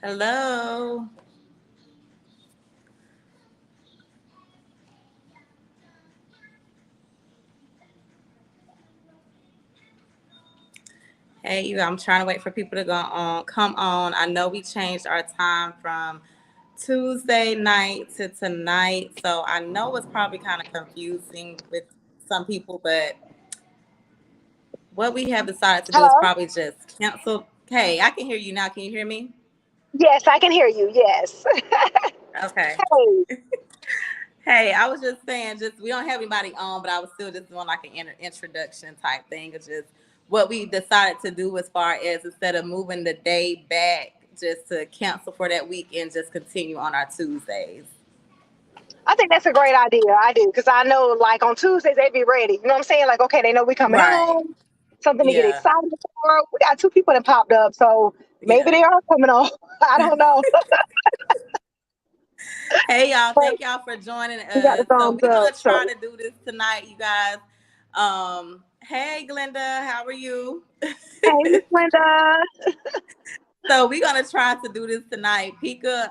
Hello. Hey, you. I'm trying to wait for people to go on. Come on. I know we changed our time from Tuesday night to tonight, so I know it's probably kind of confusing with some people, but what we have decided to do is Hello? probably just cancel. Hey, I can hear you now. Can you hear me? Yes, I can hear you. Yes. Okay. Hey, Hey, I was just saying, just we don't have anybody on, but I was still just doing like an introduction type thing. It's just what we decided to do as far as instead of moving the day back, just to cancel for that week and just continue on our Tuesdays. I think that's a great idea. I do because I know, like on Tuesdays they be ready. You know what I'm saying? Like, okay, they know we coming Right. on. Something to get Yeah. excited for. We got two people that popped up, so maybe Yeah. they are coming on. I don't know. Hey y'all, But thank y'all for joining we got the us. So thumbs we're up. gonna try So to do this tonight, you guys. Hey Glenda, how are you? hey, Miss Linda. So we're gonna try to do this tonight. Pika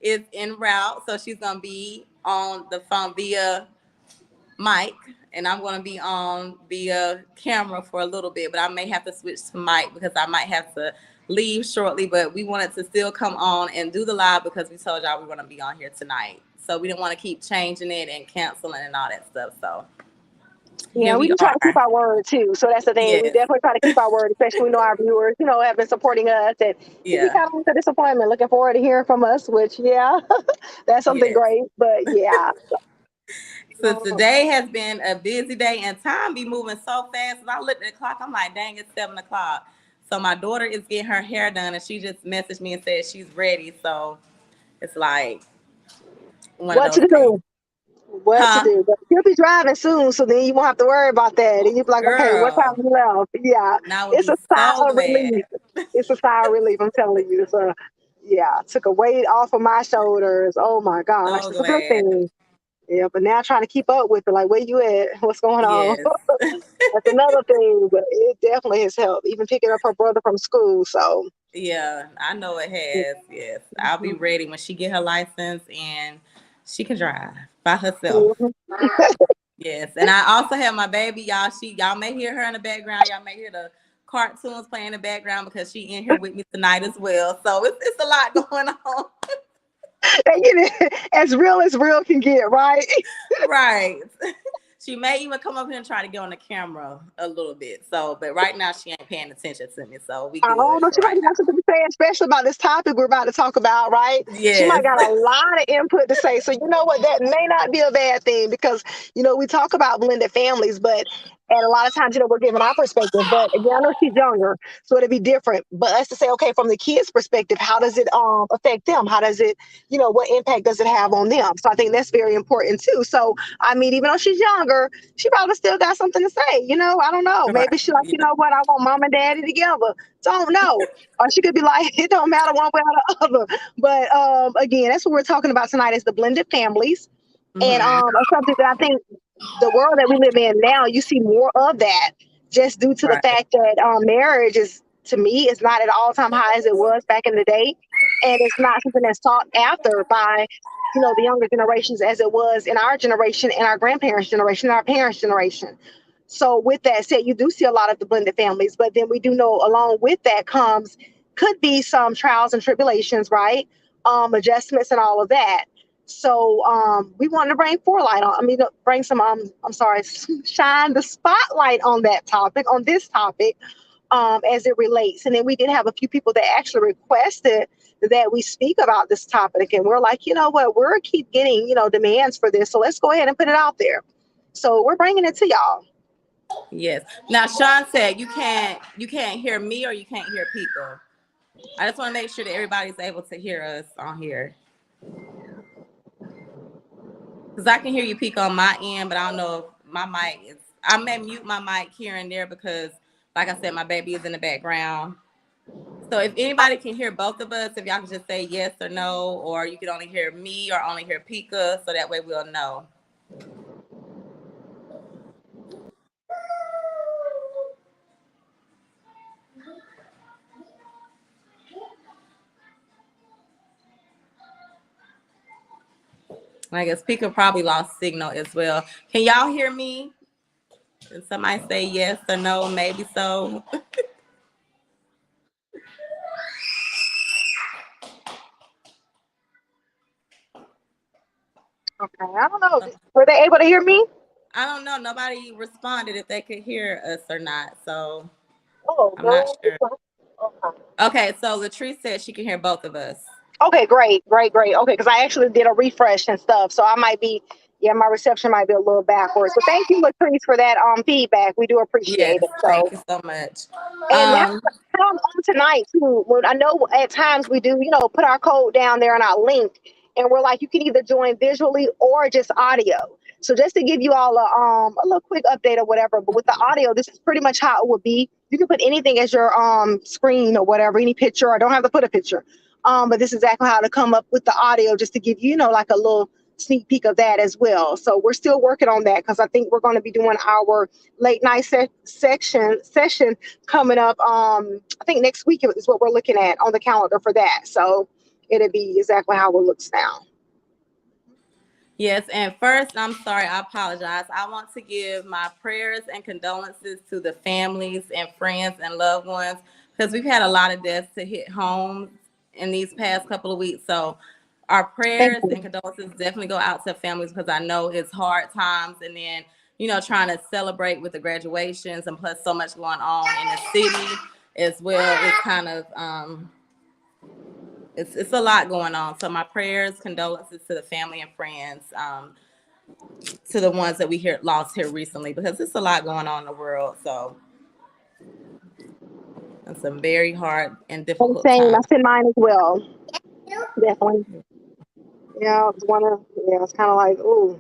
is en route, so she's gonna be on the phone via mic, and I'm gonna be on via camera for a little bit, but I may have to switch to mic because I might have to leave shortly. But we wanted to still come on and do the live because we told y'all we were gonna be on here tonight. So we didn't want to keep changing it and canceling and all that stuff. So here Yeah, we we do try to keep are. our word too. So that's the thing. We Yes. definitely try to keep our word, especially we know our viewers, have been supporting us. And we Yeah. kind of a disappointment, looking forward to hearing from us, which, yeah, that's something Yes. great. But yeah. So today has been a busy day, and time be moving so fast. As I looked at the clock, I'm like, dang, it's 7 o'clock. So my daughter is getting her hair done, and she just messaged me and said she's ready. So it's like one of What to those things. do? What to Huh? do? But you'll be driving soon, so then you won't have to worry about that. And you'll be like, okay, what time Girl, you left? Yeah, and I would it's be a sigh so of relief. glad. It's a sigh of relief. I'm telling you. So, yeah, took a weight off of my shoulders. Oh my gosh, So it's a good glad. thing. Yeah, but now trying to keep up with it, like, where you at? What's going on? Yes. That's another thing, but it definitely has helped. Even picking up her brother from school. So, Yeah, I know it has. Yes. I'll be ready when she get her license and she can drive by herself. mhm. Yes, and I also have my baby, y'all. Y'all may hear her in the background. Y'all may hear the cartoons playing in the background because she in here with me tonight as well. So it's a lot going on. And you know, as real can get, right? Right. She may even come up here and try to get on the camera a little bit. So, but right now she ain't paying attention to me. So we I don't good know. for She might right got something to say, especially about this topic we're about to talk about, right? now. She might Yes. got a lot of input to say. So you know what? That may not be a bad thing because we talk about blended families, but and a lot of times, we're giving our perspective. But again, I know she's younger, so it'd be different. But us to say, okay, from the kids' perspective, how does it affect them? How does it, what impact does it have on them? So I think that's very important too. So I mean, even though she's younger, she probably still got something to say. I don't know. Right. Maybe she like, Yeah. what? I want mom and daddy together. Don't know. Or she could be like, it don't matter one way or the other. But again, that's what we're talking about tonight is the blended families. And Hmm. something that I think the world that we live in now, you see more of that just due to the Right. fact that marriage is, to me, is not at all time high as it was back in the day. And it's not something that's taught after by, the younger generations as it was in our generation and our grandparents' generation and our parents' generation. So with that said, you do see a lot of the blended families, but then we do know along with that comes could be some trials and tribulations, right? Adjustments and all of that. So we wanted to bring forelight on. I mean, bring some. I'm sorry, shine the spotlight on that topic, on this topic, as it relates. And then we did have a few people that actually requested that we speak about this topic, and we're like, you know what, we're keep getting demands for this, so let's go ahead and put it out there. So we're bringing it to y'all. Yes. Now Sean said you can't hear me or you can't hear people. I just want to make sure that everybody's able to hear us on here. Because I can hear you peak on my end, but I don't know if my mic is. I may mute my mic here and there because, like I said, my baby is in the background. So if anybody can hear both of us, if y'all can just say yes or no, or you can only hear me or only hear Pika, so that way we'll know. I guess Pika probably lost signal as well. Can y'all hear me? Can somebody say yes or no? Maybe so. Okay, I don't know. Were they able to hear me? I don't know. Nobody responded if they could hear us or not. So Oh, I'm not no. sure. Okay. Okay, so Latrice said she can hear both of us. Okay, great. Okay, because I actually did a refresh and stuff, so I might be, yeah, my reception might be a little backwards. But thank you, Latrice, for that feedback. We do Yes, appreciate it. thank So, you so much. and that's Um, on tonight too. When I know at times we do, put our code down there on our link, and we're like, you can either join visually or just audio. So just to give you all a little quick update or whatever, but with the audio, this is pretty much how it would be. You can put anything as your screen or whatever, any picture. I don't have to put a picture. But this is exactly how to come up with the audio, just to give you, like a little sneak peek of that as well. So we're still working on that because I think we're going to be doing our late night session coming up. I think next week is what we're looking at on the calendar for that. So it'll be exactly how it looks now. yes, and first, I'm sorry, I apologize. I want to give my prayers and condolences to the families and friends and loved ones because we've had a lot of deaths to hit home in these past couple of weeks. So our Thank prayers you. and condolences definitely go out to families because I know it's hard times, and then trying to celebrate with the graduations and plus so much going on in the city as well. It's kind of it's a lot going on. So my prayers, condolences to the family and friends, to the ones that we lost here recently, because it's a lot going on in the world. So it's some very hard and And difficult same, I times. send mine as well. Definitely. Yeah, it's kind of like, oh,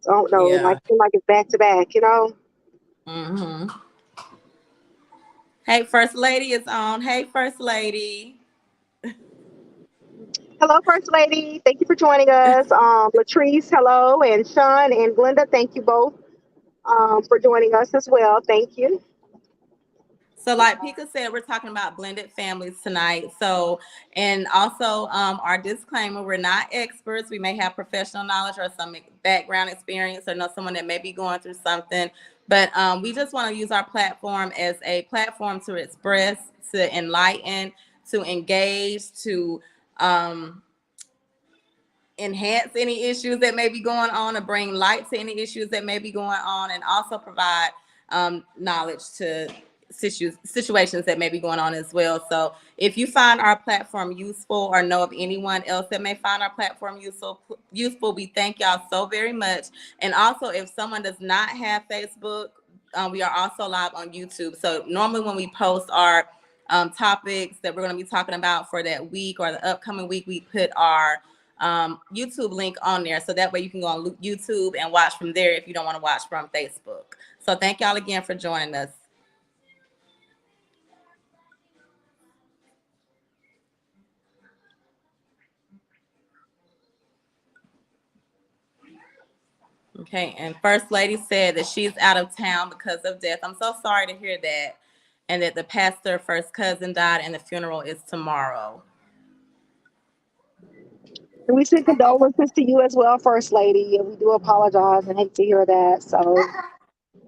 I don't know, like Yeah. seem like it's back to back. Hmm. Hey, First Lady is on. Hey, First Lady. Hello, First Lady. Thank you for joining us. Latrice, hello, and Sean and Glenda, thank you both for joining us as well. Thank you. So, like Pika said, we're talking about blended families tonight. So, and also our disclaimer: we're not experts. We may have professional knowledge or some background experience, or know someone that may be going through something. But we just want to use our platform as a platform to express, to enlighten, to engage, to enhance any issues that may be going on, or bring light to any issues that may be going on, and also provide knowledge to situations that may be going on as well. So if you find our platform useful or know of anyone else that may find our platform useful, we thank y'all so very much. And also, if someone does not have Facebook, we are also live on YouTube. So normally when we post our topics that we're going to be talking about for that week or the upcoming week, we put our YouTube link on there. So that way you can go on YouTube and watch from there if you don't want to watch from Facebook. So thank y'all again for joining us. Okay, and First Lady said that she's out of town because of death. I'm so sorry to hear that. And that the pastor, first cousin, died, and the funeral is tomorrow. And we send condolences to you as well, First Lady. And we do apologize and hate to hear that. So,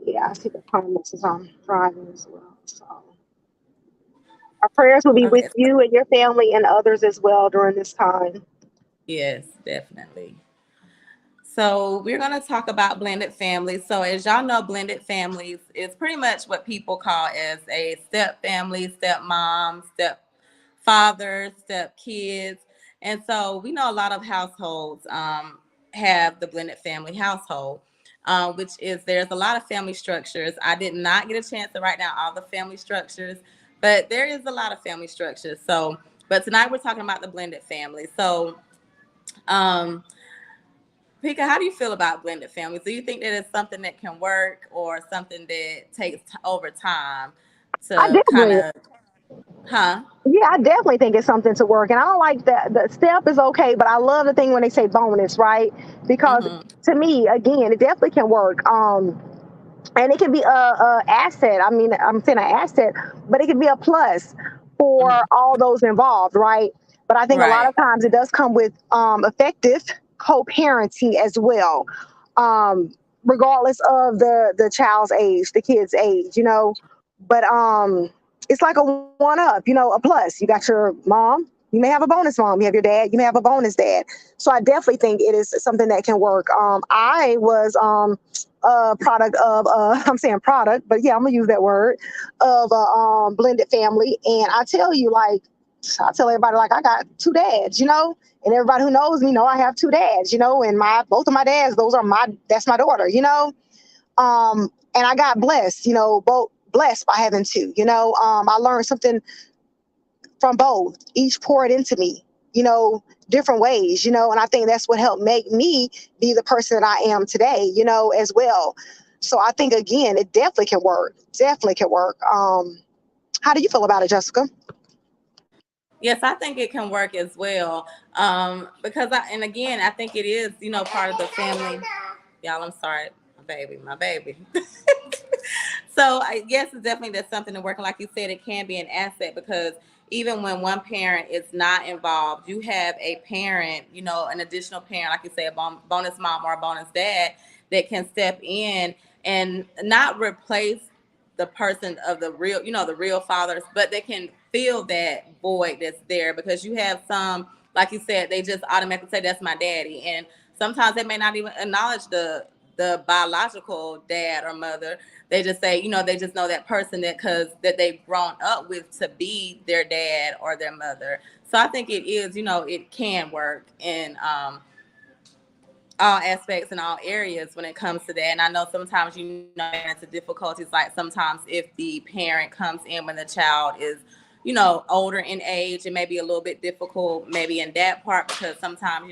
yeah, I see the comments as I'm driving as well. So, our prayers will be with Okay. you and your family and others as well during this time. Yes, definitely. So we're going to talk about blended families. So as y'all know, blended families is pretty much what people call as a step family, step mom, step father, step kids. And so we know a lot of households have the blended family household, which is there's a lot of family structures. I did not get a chance to write down all the family structures, but there is a lot of family structures. So, but tonight we're talking about the blended family. So, um, Pika, how do you feel about blended families? Do you think that it's something that can work or something that takes over time I to kind definitely, of, huh? yeah, I definitely think it's something to work. And I don't like that. The step is okay, but I love the thing when they say bonus, right? Because Mm-hmm. to me, again, it definitely can work. And it can be a asset. I mean, I'm saying an asset, but it can be a plus for Mm-hmm. all those involved, right? But I think a lot Right. of times it does come with effective co-parenting as well, um, regardless of the child's age, the kid's age, But it's like a one up, a plus. You got your mom, you may have a bonus mom, you have your dad, you may have a bonus dad. So I definitely think it is something that can work. I was a product of I'm saying product, but yeah, I'm gonna use that word, of a blended family. And I tell everybody like I got two dads, and everybody who knows me know I have two dads, and my both of my dads, that's my daughter, and I got blessed, both blessed by having two, I learned something from both. Each poured into me, different ways, and I think that's what helped make me be the person that I am today, as well. So I think again, it definitely can work. Definitely can work. How do you feel about it, Jessica? Yes, I think it can work as well. Because and again, I think it is, part of the family. Y'all, I'm sorry, my baby. So I guess it's definitely that's something to work. Like you said, it can be an asset because even when one parent is not involved, you have a parent, an additional parent, like you say, a bonus mom or a bonus dad that can step in and not replace the person of the real, the real fathers, but they can fill that void that's there because you have some, like you said, they just automatically say that's my daddy, and sometimes they may not even acknowledge the biological dad or mother. They just say, they just know that person that they've grown up with to be their dad or their mother. So I think it is, it can work in all aspects and all areas when it comes to that. And I know sometimes, into difficulties, like sometimes if the parent comes in when the child is, older in age, it may be a little bit difficult maybe in that part because sometimes,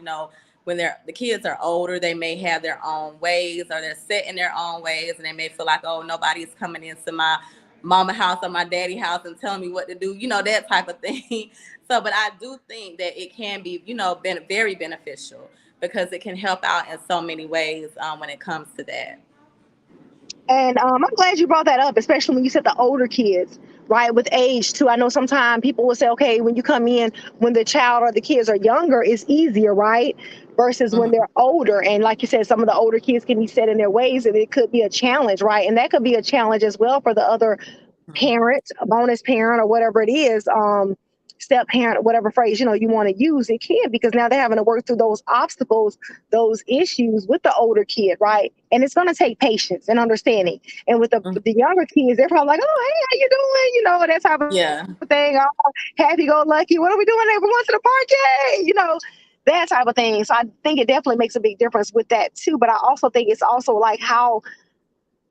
when the kids are older, they may have their own ways or they're set in their own ways and they may feel like, oh, nobody's coming into my mama house or my daddy house and telling me what to do, that type of thing. So, but I do think that it can be, very beneficial because it can help out in so many ways when it comes to that. And I'm glad you brought that up, especially when you said the older kids, right? With age too. I know sometimes people will say, okay, when you come in, when the child or the kids are younger, it's easier, right? Versus when they're older. And like you said, some of the older kids can be set in their ways and it could be a challenge, right? And that could be a challenge as well for the other parent, a bonus parent, or whatever it is. Step parent, whatever phrase you want to use, it can, because now they're having to work through those obstacles, those issues with the older kid, right? And it's going to take patience and understanding. And with the younger kids, they're probably like, oh, hey, how you doing? That type of thing. Oh, happy go lucky. What are we doing there? We're going to the park, that type of thing. So I think it definitely makes a big difference with that too. But I also think it's also like how,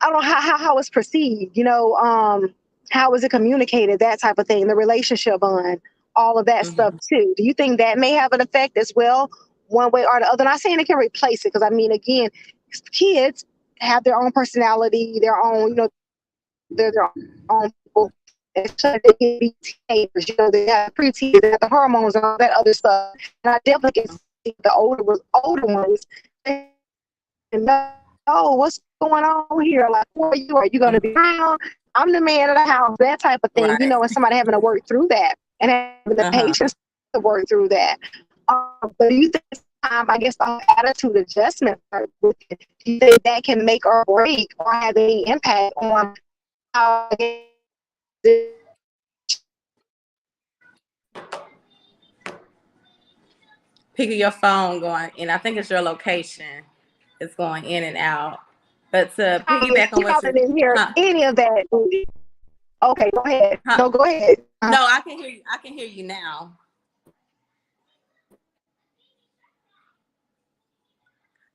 I don't know, how it's perceived, how is it communicated, that type of thing, the relationship bond, all of that stuff too. Do you think that may have an effect as well, one way or the other? Not saying it can replace it, because I mean, again, kids have their own personality, their own, they're their own people. And so they can be teenagers, they have preteens, they have the hormones and all that other stuff. And I definitely can see the older ones and know, oh, what's going on here? Like, who are you? Are you going to be around? I'm the man of the house, that type of thing, Right. and somebody having to work through that and having the patience to work through that. But do you think I guess the attitude adjustment part with it, do you think that can make or break or have any impact on how Pick your phone going, and I think it's your location. It's going in and out. But to piggyback on what didn't hear any of that. Okay, go ahead. No, go ahead. No, I can hear you. I can hear you now.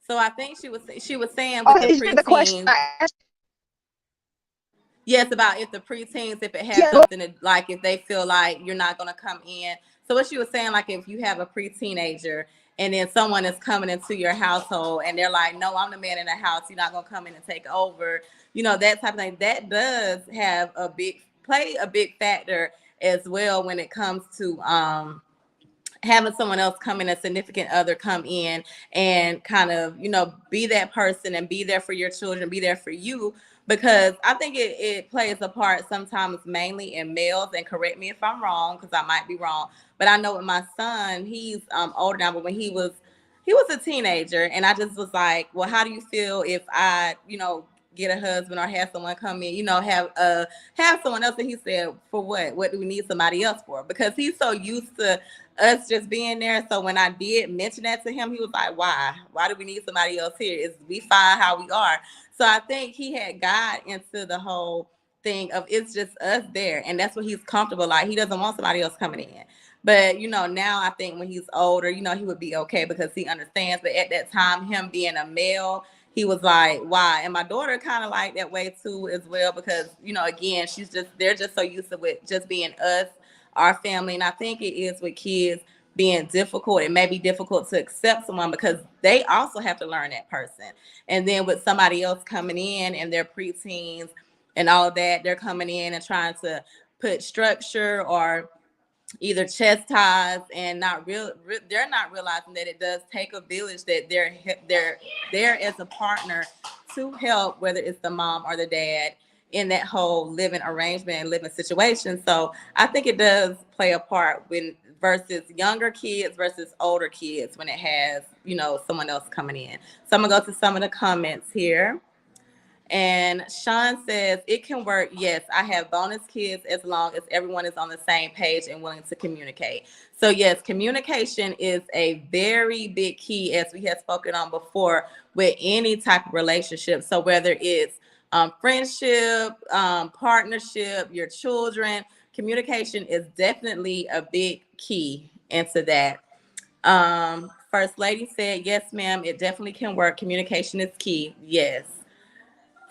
So I think she was saying with the preteens. Yes, about if the preteens, if it has something to, like, if they feel like you're not going to come in. So what she was saying, like, if you have a pre-teenager and then someone is coming into your household and they're like, no, I'm the man in the house, you're not going to come in and take over, that type of thing, that does have play a big factor as well when it comes to having someone else come in, a significant other come in and kind of, be that person and be there for your children, be there for you. Because I think it plays a part sometimes mainly in males, and correct me if I'm wrong, because I might be wrong. But I know with my son, he's older now, but when he was he was a teenager, and I just was like, well, how do you feel if I, get a husband or have someone come in, have someone else? And he said, for what? What do we need somebody else for? Because he's so used to us just being there. So when I did mention that to him, he was like, why? Why do we need somebody else here? Is we fine how we are? So I think he had got into the whole thing of it's just us there, and that's what he's comfortable. Like, he doesn't want somebody else coming in. But now I think when he's older, he would be okay because he understands. But at that time, him being a male, he was like, why? And my daughter kind of like that way too as well, because again, they're just so used to it just being us, our family. And I think it is with kids being difficult. It may be difficult to accept someone because they also have to learn that person. And then with somebody else coming in and their preteens and all of that, they're coming in and trying to put structure or either chastise and they're not realizing that it does take a village, that they're there as a partner to help, whether it's the mom or the dad, in that whole living arrangement and living situation. So I think it does play a part when versus younger kids versus older kids when it has someone else coming in. So I'm gonna go to some of the comments here. And Sean says, it can work. Yes, I have bonus kids as long as everyone is on the same page and willing to communicate. So yes, communication is a very big key, as we have spoken on before, with any type of relationship. So whether it's friendship, partnership, your children, communication is definitely a big key into that. First Lady said, yes, ma'am, it definitely can work. Communication is key. Yes.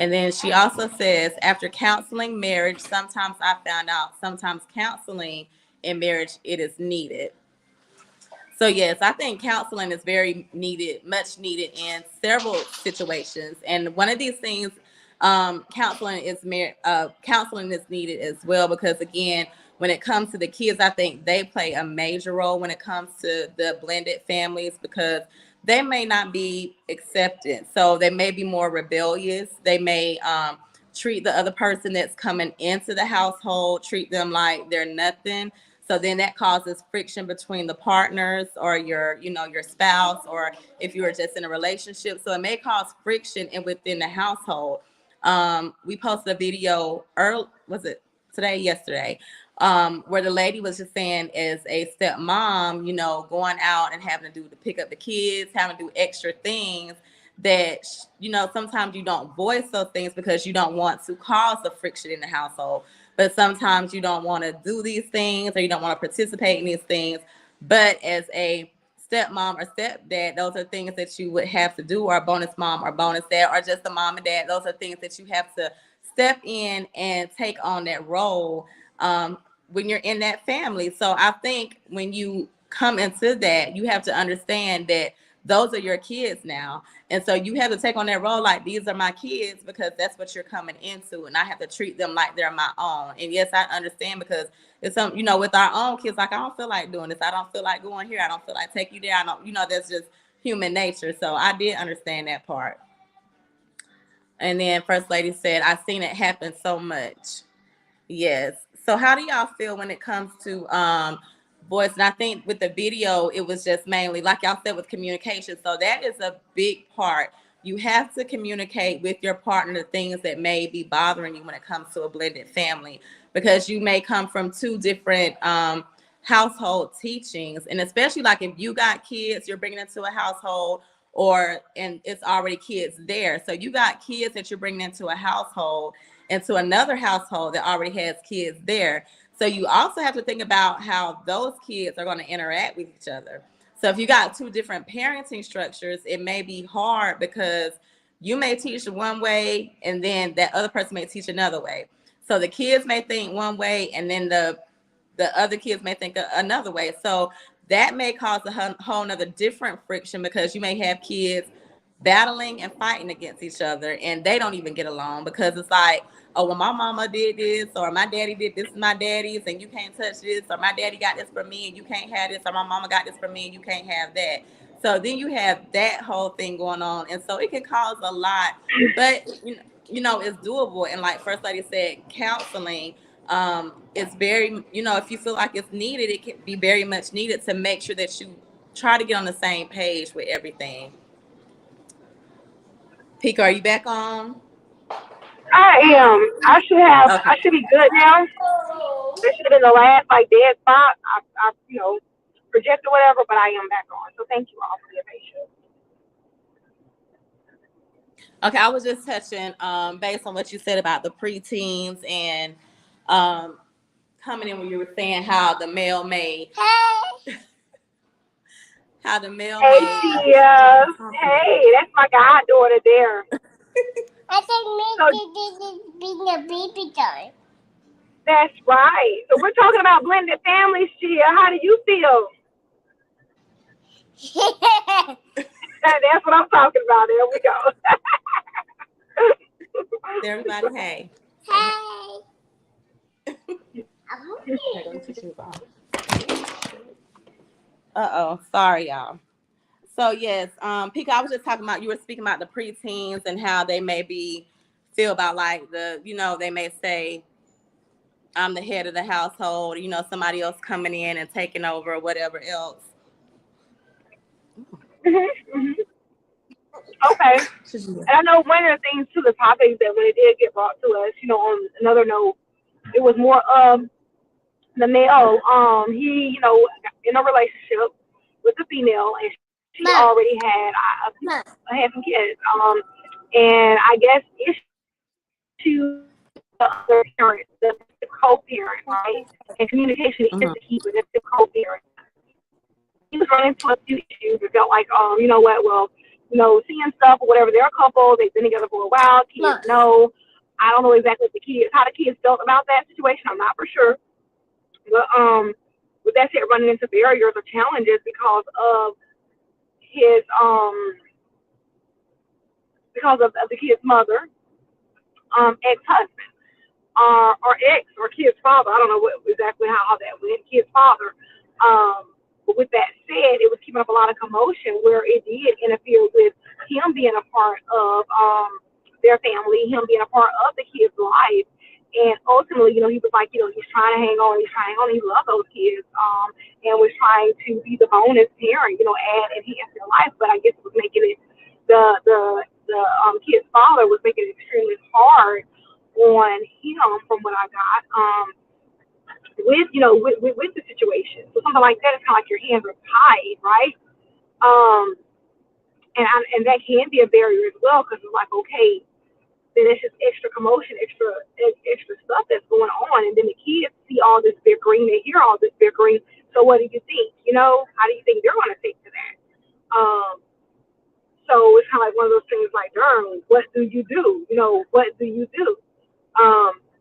And then she also says, after counseling marriage, sometimes I found out sometimes counseling in marriage, it is needed. So yes, I think counseling is very needed, much needed in several situations. And one of these things, counseling is needed as well, because again, when it comes to the kids, I think they play a major role when it comes to the blended families, because they may not be accepted. So they may be more rebellious. They may treat the other person that's coming into the household, treat them like they're nothing. So then that causes friction between the partners or your spouse, or if you are just in a relationship. So it may cause friction within the household. We posted a video was it yesterday, where the lady was just saying, as a stepmom, going out and having to pick up the kids, having to do extra things that, sometimes you don't voice those things because you don't want to cause the friction in the household. But sometimes you don't want to do these things, or you don't want to participate in these things. But as a stepmom or stepdad, those are things that you would have to do, or a bonus mom or bonus dad, or just a mom and dad. Those are things that you have to step in and take on that role when you're in that family. So I think when you come into that, you have to understand that those are your kids now. And so you have to take on that role like, these are my kids, because that's what you're coming into. And I have to treat them like they're my own. And yes, I understand, because it's some, with our own kids, like, I don't feel like doing this. I don't feel like going here. I don't feel like taking you there. I don't, that's just human nature. So I did understand that part. And then First Lady said, I've seen it happen so much. Yes. So how do y'all feel when it comes to voice? And I think with the video, it was just mainly, like y'all said, with communication. So that is a big part. You have to communicate with your partner the things that may be bothering you when it comes to a blended family, because you may come from two different household teachings. And especially like if you got kids, you're bringing into a household, and it's already kids there. So you got kids that you're bringing into a household, into another household that already has kids there. So you also have to think about how those kids are going to interact with each other. So if you got two different parenting structures, it may be hard, because you may teach one way and then that other person may teach another way. So the kids may think one way, and then the other kids may think another way. So that may cause a whole nother different friction, because you may have kids battling and fighting against each other, and they don't even get along, because it's like, oh, well, my mama did this, or my daddy did this, my daddy's, and you can't touch this, or my daddy got this for me and you can't have this, or my mama got this for me and you can't have that. So then you have that whole thing going on, and so it can cause a lot. But it's doable. And like First Lady said, counseling it's very, if you feel like it's needed, it can be very much needed to make sure that you try to get on the same page with everything. Pika, are you back on? I am. Okay. I should be good now. This should have been the last like dead spot. I projected whatever, but I am back on. So thank you all for your patience. Okay, I was just touching based on what you said about the preteens and um coming in when you were saying how the male made how the male Hey made Tia. Hey, that's my goddaughter there. I think being a baby doll. That's right. So we're talking about blended families, Tia. How do you feel? That's what I'm talking about. There we go. everybody, hey. Hey. Uh-oh, sorry y'all. So yes, Pika, I was just talking about, you were speaking about the preteens and how they may feel about like they may say, I'm the head of the household, somebody else coming in and taking over or whatever else. Okay. And I know one of the things to the topics that when it did get brought to us, on another note, it was more of the male, he, in a relationship with the female, and she already had some kids. And I guess issue the other parent, the co-parent, right? And communication is the key, but it's the co-parent. He was running into a few issues. It felt like, you know what? Well, seeing stuff or whatever. They're a couple. They've been together for a while. Kids know. I don't know exactly how the kids felt about that situation. I'm not for sure. But with that said, running into barriers or challenges because of his because of the kid's mother, ex-husband, or ex or kid's father. I don't know exactly how that went. Kid's father. But with that said, it was keeping up a lot of commotion where it did interfere with him being a part of their family, him being a part of the kid's life. And ultimately, he was like, he's trying to hang on, he loved those kids, and was trying to be the bonus parent, add enhance their life. But I guess it was making it the kid's father was making it extremely hard on him, from what I got, with the situation. So something like that is kind of like your hands are tied, right? And that can be a barrier as well, because it's like, okay, then it's just extra commotion, extra stuff that's going on, and then the kids see all this bickering, they hear all this bickering. So what do you think? How do you think they're going to take to that? So it's kind of like one of those things like, darn, what do you do? What do you do?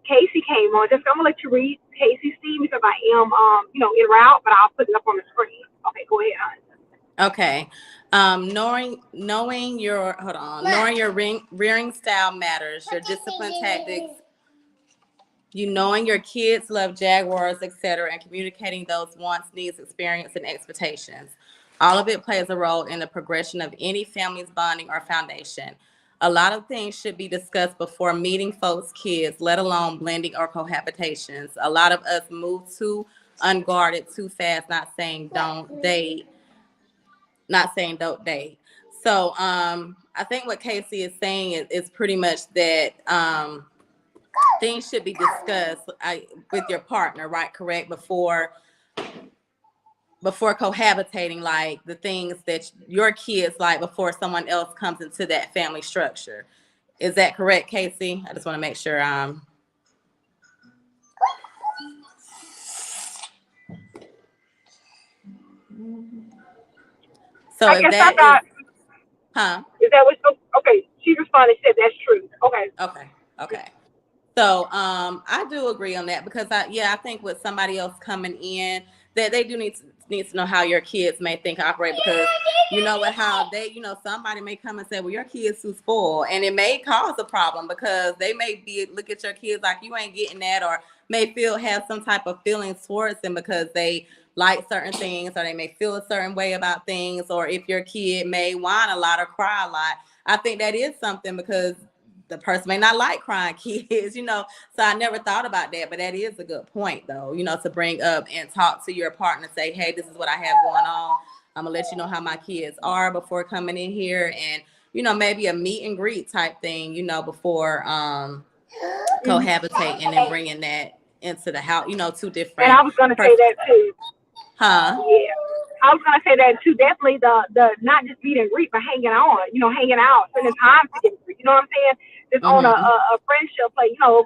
Casey came on. Just I'm gonna let you read Casey, Steve, because I am en route, but I'll put it up on the screen. Okay, go ahead, hon. Okay. Knowing your rearing style matters, your discipline tactics, knowing your kids love Jaguars, etc., and communicating those wants, needs, experience, and expectations. All of it plays a role in the progression of any family's bonding or foundation. A lot of things should be discussed before meeting folks' kids, let alone blending or cohabitations. A lot of us move too unguarded, too fast, not saying don't date. So I think what Casey is saying is pretty much that things should be discussed with your partner, right? Correct, before cohabitating, like the things that your kids like before someone else comes into that family structure. Is that correct, Casey? I just want to make sure. So I if guess that I got, is that what? Okay, she responded. Said that's true. Okay. So I do agree on that, because I think with somebody else coming in, that they do need to know how your kids may think and operate, because how they, somebody may come and say, well, your kid's too spoiled, and it may cause a problem, because they may look at your kids like you ain't getting that, or may have some type of feelings towards them because they like certain things, or they may feel a certain way about things, or if your kid may whine a lot or cry a lot. I think that is something, because the person may not like crying kids, you know. So I never thought about that, but that is a good point, though, you know, to bring up and talk to your partner, say, hey, this is what I have going on. I'm gonna let you know how my kids are before coming in here, and you know, maybe a meet and greet type thing, you know, before cohabitating and bringing that into the house, you know, two different. And I was gonna say that too. Huh? Yeah. I was gonna say that too. Definitely the not just meet and greet, but hanging on, you know, hanging out, spending time together. You know what I'm saying? Just on a friendship, like, you know,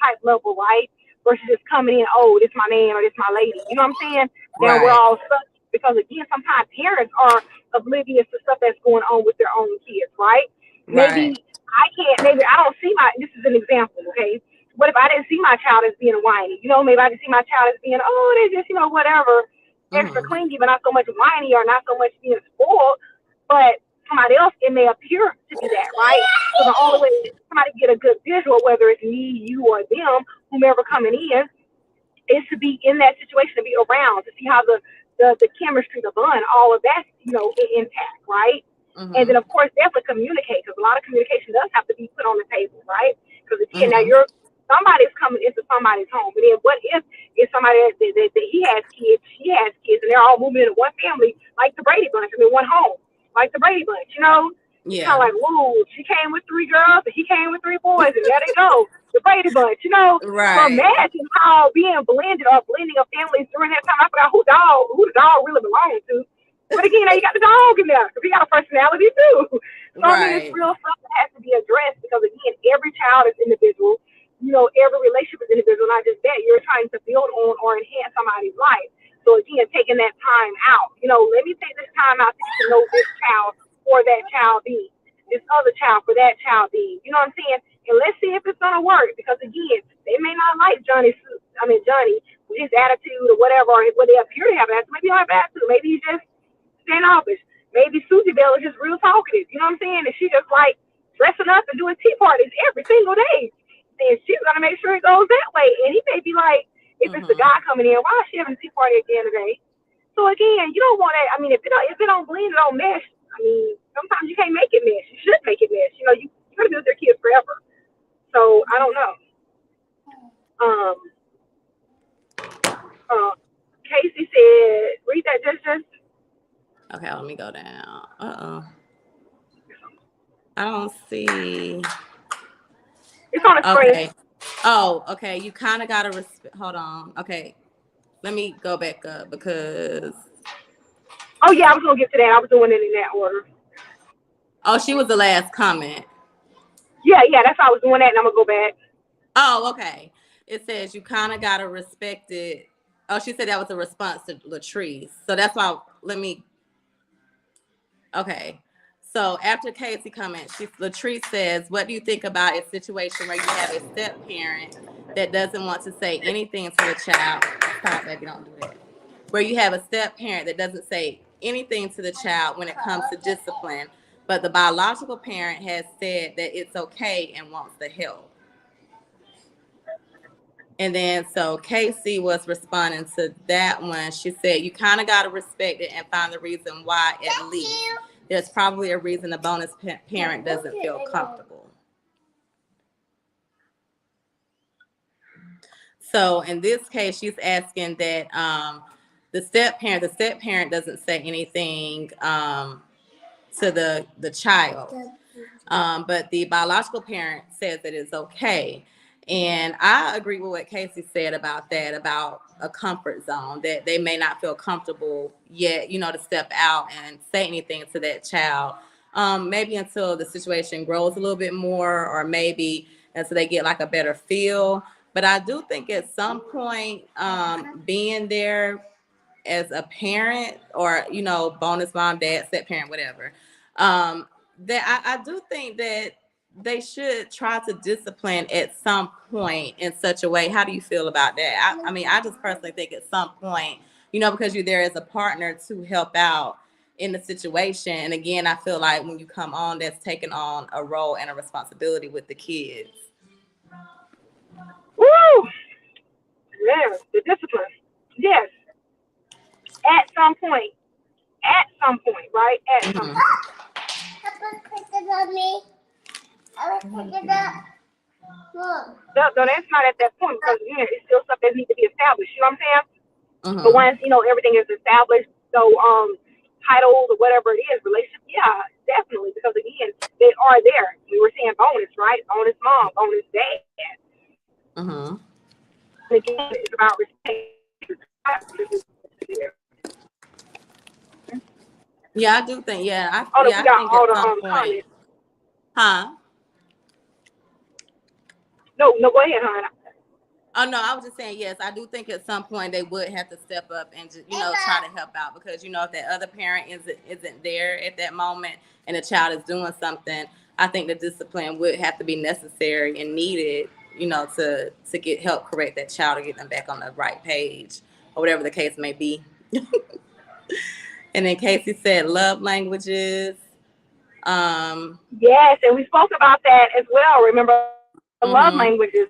type level, right? Versus just coming in, oh, this my man or this my lady. You know what I'm saying? Then we're all stuck because again, sometimes parents are oblivious to stuff that's going on with their own kids, right? Maybe I don't see this is an example, okay? What if I didn't see my child as being whiny? You know, maybe I didn't see my child as being, oh, they just, you know, whatever, extra clingy, but not so much whiny or not so much being spoiled. But somebody else, it may appear to be that, right? So the only way somebody get a good visual, whether it's me, you, or them, whomever coming in, is to be in that situation, to be around, to see how the chemistry, the bond, all of that, you know, intact, right? And then, of course, definitely communicate, because a lot of communication does have to be put on the table, right? Because again, now somebody's coming into somebody's home, and then what if it's somebody that he has kids, she has kids, and they're all moving into one family, like the Brady Bunch, one home, like the Brady Bunch, you know? Yeah. Kind of like, whoa, she came with 3 girls, and he came with 3 boys, and there they go, the Brady Bunch, you know? Right. So imagine how being blending or blending of families during that time. I forgot who the dog really belongs to. But again, now you got the dog in there, because he got a personality too. So I mean, it's real stuff that has to be addressed, because again, every child is individual. You know, every relationship is individual, not just that. You're trying to build on or enhance somebody's life. So again, taking that time out. You know, let me take this time out to get to know this child for that child being, this other child for that child being. You know what I'm saying? And let's see if it's gonna work, because again, they may not like Johnny with his attitude or whatever, or what they appear to have an attitude. Maybe he don't have an attitude. Maybe he's just standoffish. Maybe Susie Bell is just real talkative. You know what I'm saying? And she just like dressing up and doing tea parties every single day. And she's gonna make sure it goes that way. And he may be like, if it's the guy coming in, why is she having a tea party again today? So again, you don't want to. I mean, if it don't blend, it don't mesh. I mean, sometimes you can't make it mesh. You should make it mesh. You know, you're gonna be with your kids forever. So I don't know. Casey said, read that just. Okay, let me go down. I don't see. It's on the screen. Okay. Oh, okay. You kind of got to hold on. Okay. Let me go back up because. Oh, yeah, I was going to get to that. I was doing it in that order. Oh, she was the last comment. Yeah, that's how I was doing that, and I'm going to go back. Oh, okay. It says you kind of got to respect it. Oh, she said that was a response to Latrice. So that's why, okay. So after Casey comments, Latrice says, what do you think about a situation where you have a step parent that doesn't want to say anything to the child? Stop, baby, don't do that. Where you have a step parent that doesn't say anything to the child when it comes to discipline, but the biological parent has said that it's okay and wants the help. And then so Casey was responding to that one. She said, you kind of got to respect it and find the reason why at least. There's probably a reason the bonus parent doesn't feel comfortable. So in this case, she's asking that the step parent doesn't say anything to the child, but the biological parent says that it's okay. And I agree with what Casey said about that, about a comfort zone, that they may not feel comfortable yet, you know, to step out and say anything to that child. Maybe until the situation grows a little bit more, or maybe until they get like a better feel. But I do think at some point, being there as a parent, or, you know, bonus mom, dad, step parent, whatever, that I do think that they should try to discipline at some point in such a way. How do you feel about that? I mean, I just personally think at some point, you know, because you're there as a partner to help out in the situation. And again, I feel like when you come on, that's taking on a role and a responsibility with the kids. Woo! Yeah, the discipline. Yes. At some point, right? At some point. No, that's not at that point because again, it's still stuff that needs to be established. You know what I'm saying? But Mm-hmm. once everything is established, so titles or whatever it is, relationship, yeah, definitely. Because again, they are there. We were saying bonus, right? Bonus mom, bonus dad. Mm-hmm. And again, it's about respect. Yeah, I do think. Yeah, Oh no, we I got think all at the some point, comments. huh? No, go ahead, hon. Oh no, I was just saying yes. I do think at some point they would have to step up and just, try to help out because if that other parent isn't there at that moment and the child is doing something, I think the discipline would have to be necessary and needed, to get help correct that child or get them back on the right page or whatever the case may be. And then Casey said love languages. Yes, and we spoke about that as well. Remember, love Mm-hmm. languages.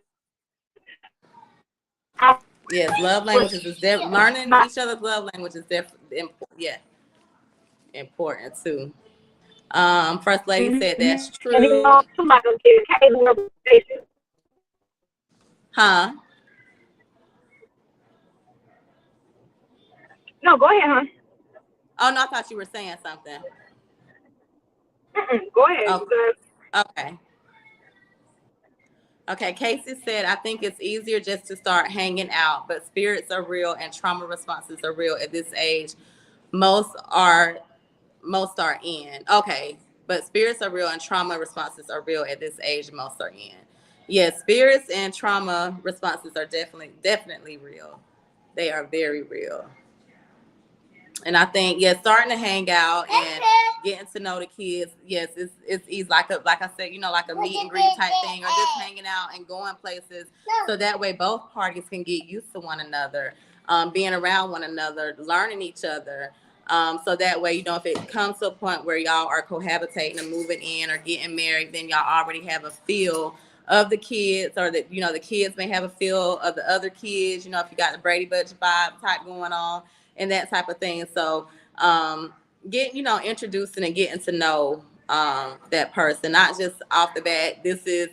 Yes, love languages is learning each other's love language is definitely important too. First lady said that's And then true. also like a kid, Huh? no, go ahead, hon. Oh no, I thought you were saying something. Go ahead. Oh, okay. Okay, Casey said, I think it's easier just to start hanging out, but spirits are real and trauma responses are real at this age. Most are in. Okay, but spirits are real and trauma responses are real at this age. Most are in. Yes, spirits and trauma responses are definitely real. They are very real. And I think starting to hang out and getting to know the kids, yes, it's easy. Like I said, like a meet and greet type thing, or just hanging out and going places, so that way both parties can get used to one another, being around one another, learning each other. So that way, if it comes to a point where y'all are cohabitating and moving in or getting married, then y'all already have a feel of the kids, or that the kids may have a feel of the other kids. If you got the Brady Bunch vibe type going on and that type of thing. So getting, introducing and getting to know that person, not just off the bat, this is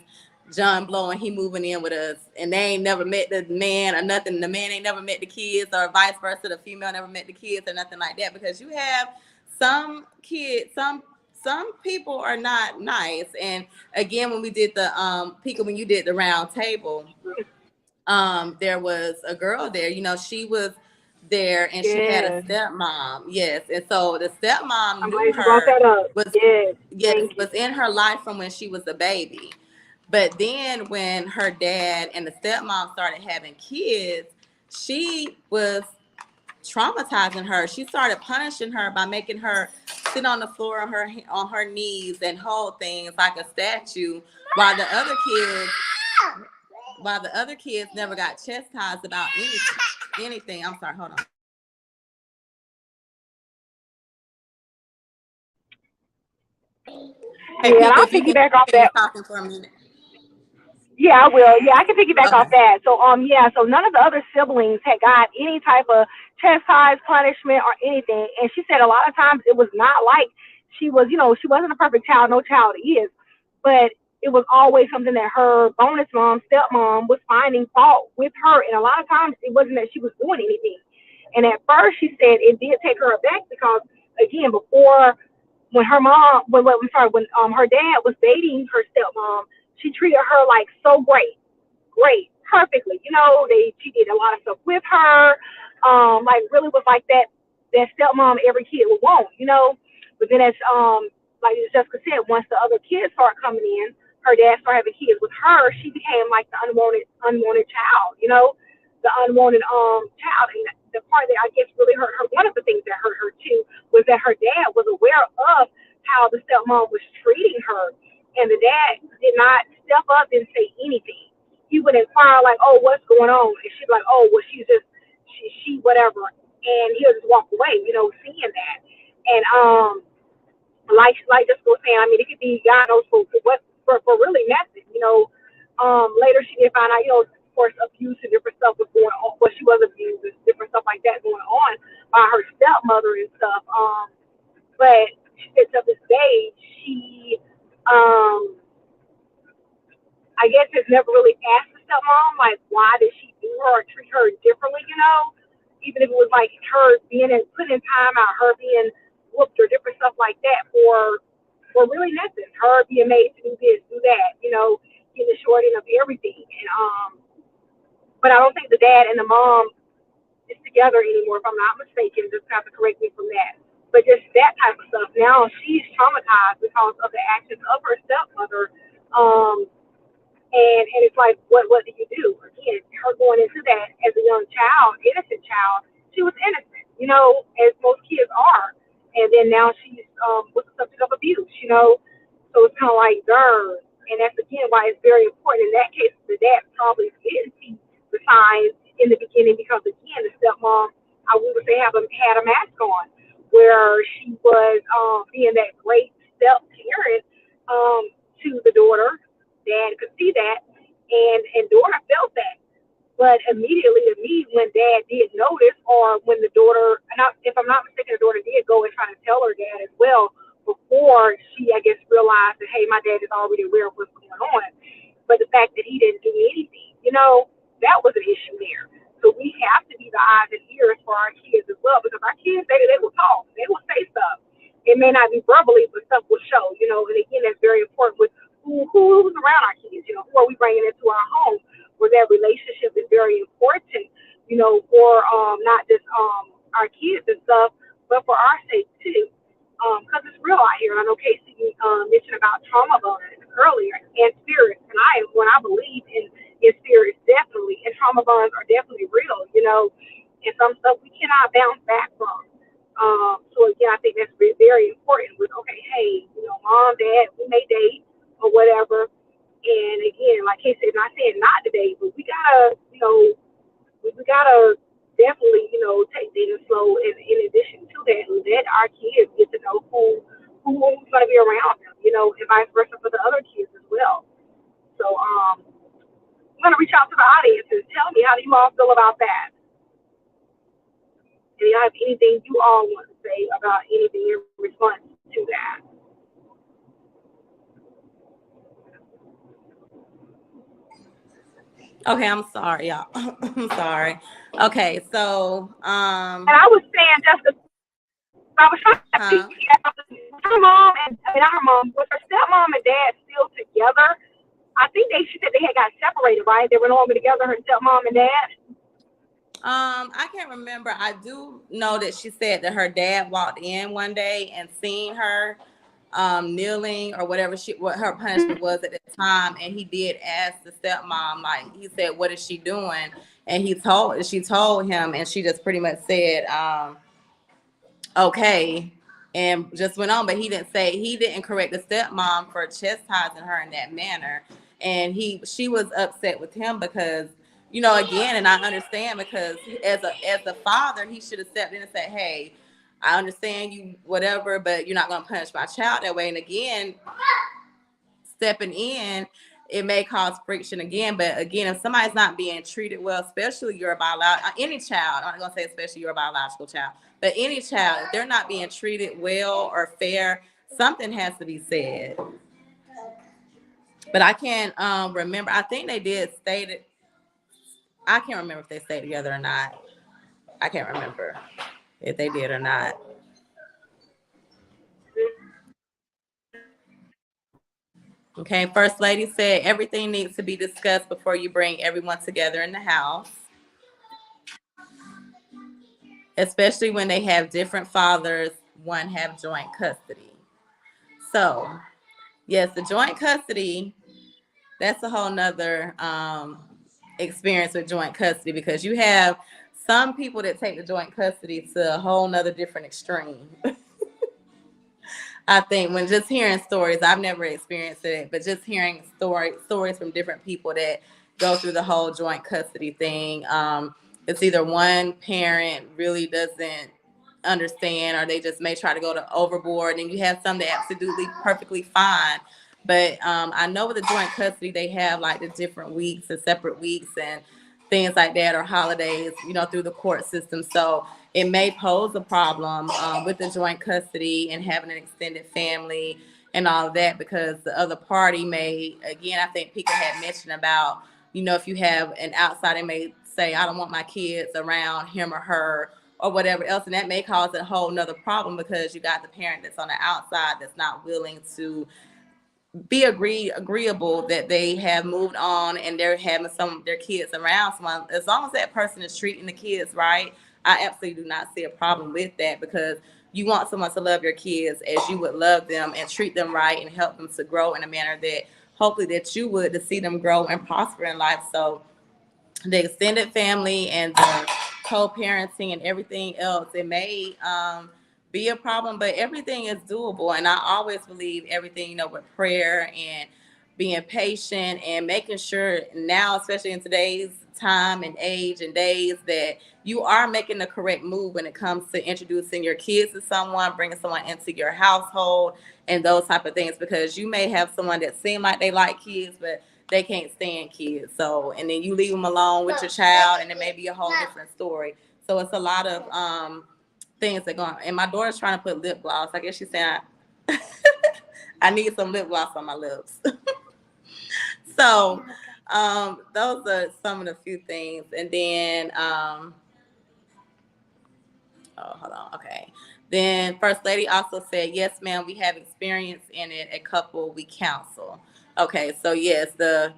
John Blow and he moving in with us, and they ain't never met the man or nothing. The man ain't never met the kids, or vice versa. The female never met the kids or nothing like that, because you have some kids, some people are not nice. And again, when we did the Pika, when you did the round table, there was a girl there, she was there and she had a stepmom. Yes. And so the stepmom knew her, was in her life from when she was a baby. But then when her dad and the stepmom started having kids, she was traumatizing her. She started punishing her by making her sit on the floor on her knees and hold things like a statue, while the other kids never got chastised about anything. I'm sorry, hold on. Hey, yeah, I'll if you can piggyback off finish that. talking for a minute. Yeah, I will. Yeah, I can piggyback off Okay. that. So, so none of the other siblings had got any type of chastised punishment or anything. And she said a lot of times it was not like she was, she wasn't a perfect child. No child is. But it was always something that her bonus mom, stepmom, was finding fault with her. And a lot of times it wasn't that she was doing anything. And at first she said it did take her aback because, again, before, when her mom, when her dad was dating her stepmom, she treated her like so great, perfectly. She did a lot of stuff with her, like really was like that stepmom every kid would want. But then as like Jessica said, once the other kids started coming in, her dad started having kids with her, she became like the unwanted child, the unwanted child. And the part that I guess really hurt her, one of the things that hurt her too, was that her dad was aware of how the stepmom was treating her, and the dad did not step up and say anything. He would inquire like, "Oh, what's going on?" And she'd be like, "Oh, well, she's just she whatever," and he'll just walk away, seeing that. And like just was saying, I mean, it could be God knows for really nothing. Later she did find out, of course, abuse and different stuff was going on. Well, she was abused and different stuff like that going on by her stepmother and stuff. But she said to this day, she I guess has never really asked the stepmom, like, why did she do her or treat her differently, you know? Even if it was like her being and putting in time out, her being whooped or different stuff like that for really nothing. Her being made to do this, do that, you know, getting the short end of everything. And but I don't think the dad and the mom is together anymore, if I'm not mistaken. Just have to correct me from that. But just that type of stuff. Now she's traumatized because of the actions of her stepmother. And it's like, what do you do? Again, her going into that as a young child, innocent child, she was innocent, you know, as most kids are. And then now she's was the subject of abuse, you know. So it's kind of like, darn. And that's again why it's very important. In that case, the dad probably didn't see the signs in the beginning because again, the stepmom, I would say, had a mask on, where she was being that great step parent to the daughter. Dad could see that, and daughter felt that. But immediately when dad did notice, or when the daughter, if I'm not mistaken, the daughter did go and try to tell her dad as well before she, I guess, realized that, hey, my dad is already aware of what's going on. But the fact that he didn't do anything, you know, that was an issue there. So we have to be the eyes and ears for our kids as well, because our kids, they will talk, they will say stuff. It may not be verbally, but stuff will show, you know. And again, that's very important with who's around our kids, you know, who are we bringing into our home, where that relationship is very important, you know, for not just our kids and stuff, but for our sake too, because it's real out here. And I know Casey mentioned about trauma bonds earlier and spirits, and I believe in spirits definitely, and trauma bonds are definitely real, you know, and some stuff we cannot bounce back from. So again, I think that's very important with, okay, hey, you know, mom, dad, we may date or whatever. And again, like Casey said, not saying not today, but we gotta, you know, we gotta definitely, you know, take things slow. And in addition to that, let our kids get to know who's gonna be around them, you know, and vice versa for the other kids as well. So I'm gonna reach out to the audience and tell me, how do you all feel about that? Do you have anything you all want to say about anything in response to that? Okay, I'm sorry, y'all. I'm sorry. Okay, so And I was saying I was trying to see her mom and not her mom, was her stepmom and dad still together? I think she said they had got separated, right? They were no longer together, her stepmom and dad. I can't remember. I do know that she said that her dad walked in one day and seen her kneeling or whatever what her punishment was at the time, and he did ask the stepmom, like, he said, what is she doing? And she told him, and she just pretty much said okay, and just went on. But he didn't correct the stepmom for chastising her in that manner. And she was upset with him because, you know, again, and I understand, because as a father, he should have stepped in and said, hey, I understand you, whatever, but you're not going to punish my child that way. And again, stepping in, it may cause friction again. But again, if somebody's not being treated well, especially any child, I'm not going to say especially your biological child, but any child, if they're not being treated well or fair, something has to be said. But I can't remember. I think they did state it. I can't remember if they stayed together or not. I can't remember if they did or not. Okay, First Lady said everything needs to be discussed before you bring everyone together in the house, especially when they have different fathers, one have joint custody. So, yes, the joint custody, that's a whole nother experience with joint custody, because you have some people that take the joint custody to a whole nother different extreme. I think when just hearing stories, I've never experienced it, but just hearing stories from different people that go through the whole joint custody thing, it's either one parent really doesn't understand, or they just may try to go to overboard, and you have some that absolutely perfectly fine. But I know with the joint custody, they have like the different weeks and separate weeks and things like that, or holidays, you know, through the court system. So it may pose a problem with the joint custody and having an extended family and all of that, because the other party may, again, I think Pika had mentioned about, if you have an outsider, they may say, I don't want my kids around him or her or whatever else. And that may cause a whole nother problem, because you got the parent that's on the outside that's not willing to be agreeable that they have moved on and they're having some of their kids around someone. As long as that person is treating the kids right, I absolutely do not see a problem with that, because you want someone to love your kids as you would love them and treat them right and help them to grow in a manner that hopefully that you would, to see them grow and prosper in life. So the extended family and the co-parenting and everything else, it may be a problem, but everything is doable. And I always believe everything, with prayer and being patient and making sure now, especially in today's time and age and days, that you are making the correct move when it comes to introducing your kids to someone, bringing someone into your household and those type of things, because you may have someone that seem like they like kids, but they can't stand kids. So, and then you leave them alone with your child and it may be a whole different story. So it's a lot of things that go on. And my daughter's trying to put lip gloss. I guess she's saying I need some lip gloss on my lips. So those are some of the few things. And then hold on. Okay. Then First Lady also said, yes, ma'am, we have experience in it, a couple we counsel. Okay, so yes, the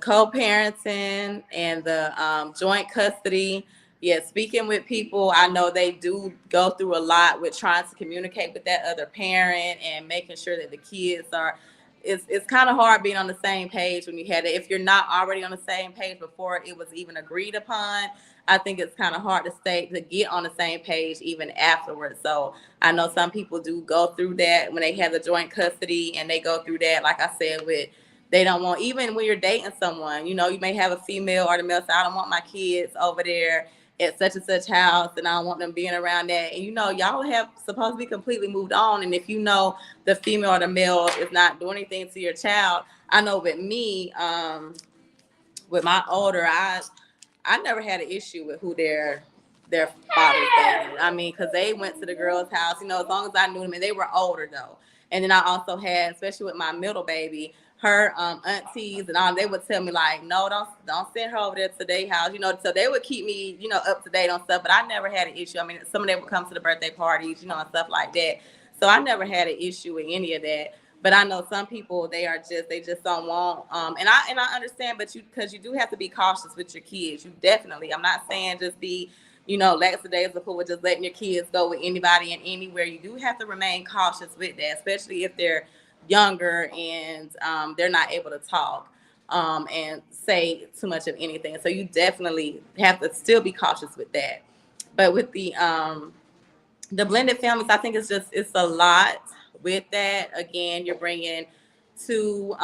co-parenting and the joint custody. Yeah, speaking with people, I know they do go through a lot with trying to communicate with that other parent and making sure that the kids are. It's kind of hard being on the same page when you had it. If you're not already on the same page before it was even agreed upon, I think it's kind of hard to get on the same page even afterwards. So I know some people do go through that when they have the joint custody, and they go through that, like I said, with they don't want, even when you're dating someone, you may have a female or the male say, I don't want my kids over there at such and such house, and I don't want them being around that. And y'all have supposed to be completely moved on. And if the female or the male is not doing anything to your child, I know with me, with my older, I never had an issue with who their father's dating. I mean, because they went to the girl's house, as long as I knew them, and they were older though. And then I also had, especially with my middle baby, her aunties and all, they would tell me like, no, don't send her over there to their house, so they would keep me, up to date on stuff. But I never had an issue. I mean, some of them would come to the birthday parties, and stuff like that. So I never had an issue with any of that. But I know some people, they just don't want, and I understand, but because you do have to be cautious with your kids. You definitely, I'm not saying just be, lackadaisical with just letting your kids go with anybody and anywhere. You do have to remain cautious with that, especially if they're younger and they're not able to talk and say too much of anything. So you definitely have to still be cautious with that. But with the blended families, I think it's a lot with that. Again, you're bringing two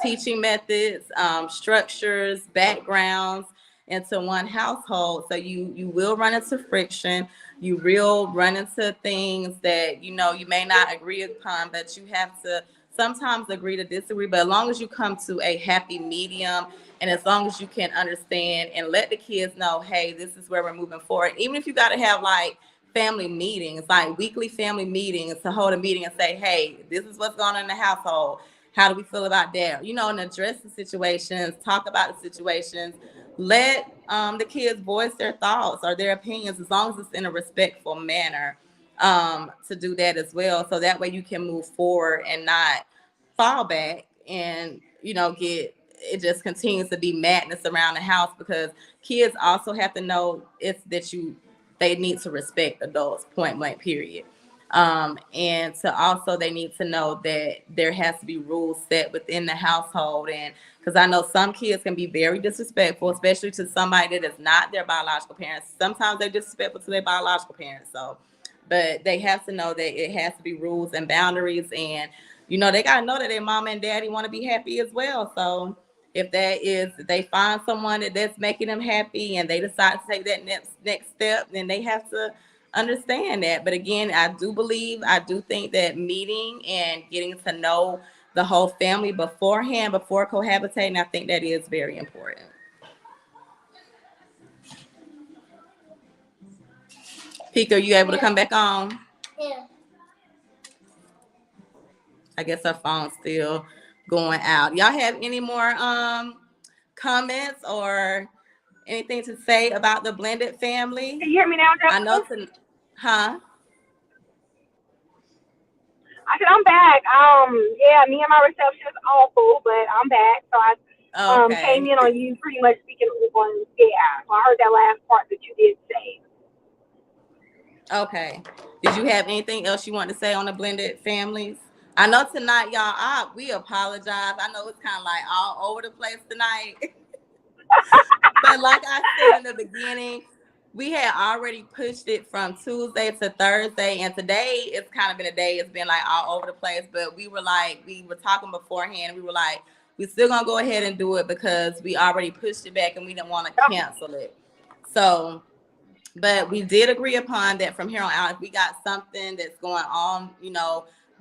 teaching methods, structures, backgrounds into one household. So you will run into friction. You will run into things that, you may not agree upon, but you have to sometimes agree to disagree. But as long as you come to a happy medium, and as long as you can understand and let the kids know, hey, this is where we're moving forward. Even if you got to have like family meetings, like weekly family meetings, to hold a meeting and say, hey, this is what's going on in the household. How do we feel about that? And address the situations, talk about the situations. Let the kids voice their thoughts or their opinions, as long as it's in a respectful manner, to do that as well. So that way you can move forward and not fall back and, it just continues to be madness around the house, because kids also have to know they need to respect adults, point blank, period. And they need to know that there has to be rules set within the household. And because I know some kids can be very disrespectful, especially to somebody that is not their biological parents. Sometimes they're disrespectful to their biological parents. So, but they have to know that it has to be rules and boundaries. And, they got to know that their mama and daddy want to be happy as well. So if they find someone that's making them happy and they decide to take that next step, then they have to understand that. But again, I do think that meeting and getting to know the whole family beforehand, before cohabitating, I think that is very important. Pika, are you able to come back on? Yeah. I guess her phone's still going out. Y'all have any more comments or anything to say about the blended family? Can you hear me now, I know Jessica? huh? I said I'm back. Yeah, me and my reception is awful, but I'm back. So I came Okay. in on you pretty much speaking on, yeah. So I heard that last part that you did say. Okay. Did you have anything else you want to say on the blended families? I know tonight, y'all, we apologize. I know it's kind of like all over the place tonight. But like I said in the beginning, we had already pushed it from Tuesday to Thursday. And today it's kind of been a day, it's been like all over the place. But we were talking beforehand. We were like, we're still going to go ahead and do it because we already pushed it back and we didn't want to cancel it. So, but we did agree upon that from here on out, if we got something that's going on,